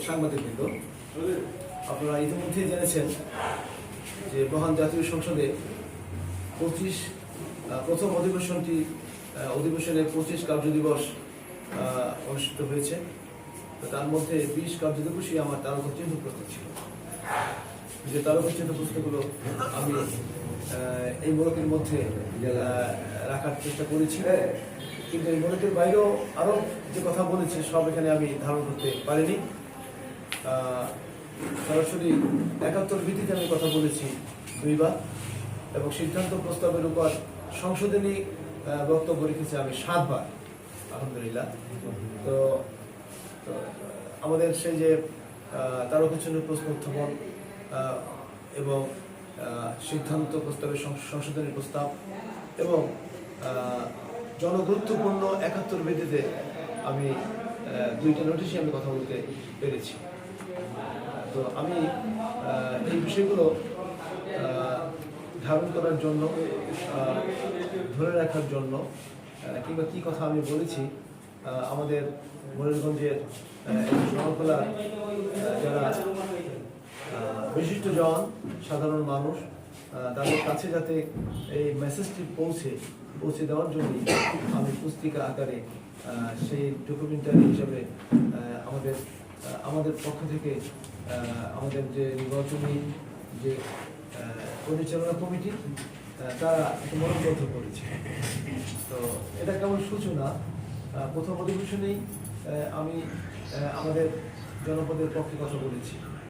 সাংবাদিকবৃন্দ, আপনারা ইতিমধ্যেই জেনেছেন যে মহান জাতীয় সংসদে প্রথম অধিবেশনের 25 কার্যদিবস অনুষ্ঠিত হয়েছে। তার মধ্যে 20 কার্যদিবসই আমার তারকাচিহ্ন প্রস্তুত ছিল। যে তারকাচিহ্ন পুস্তকগুলো আমি এই মোড়কের মধ্যে রাখার চেষ্টা করেছি, কিন্তু এই মোড়কের বাইরেও আরও যে কথা বলেছে সব এখানে আমি ধারণ করতে পারিনি। সরাসরি 71 ভিত্তিতে আমি কথা বলেছি 2 বার, এবং সিদ্ধান্ত প্রস্তাবের উপর সংশোধনী বক্তব্য রেখেছি আমি 7 বার, আলহামদুলিল্লাহ। তো আমাদের সেই যে তারকাচিহ্ন প্রশ্ন উত্থাপন এবং সিদ্ধান্ত প্রস্তাবের সংশোধনী প্রস্তাব এবং জনগুরুত্বপূর্ণ 71 ভিত্তিতে আমি 2টা নোটিশে আমি কথা বলতে পেরেছি। তো আমি এই বিষয়গুলো ধারণ করার জন্য, ধরে রাখার জন্য, কিংবা কী কথা আমি বলেছি, আমাদের মনিরগঞ্জের শহরখোলার যারা বিশিষ্টজন, সাধারণ মানুষ, তাদের কাছে যাতে এই মেসেজটি পৌঁছে দেওয়ার জন্য আমি পুস্তিকা আকারে সেই ডকুমেন্টারি হিসাবে আমাদের পক্ষ থেকে আমাদের যে নির্বাচনী যে পরিচালনা কমিটি তারা একটা মনোবদ্ধ করেছে। তো এটা কেমন সূচনা, প্রথম অধিবেশনেই আমি আমাদের জনপদের পক্ষে কথা বলেছি।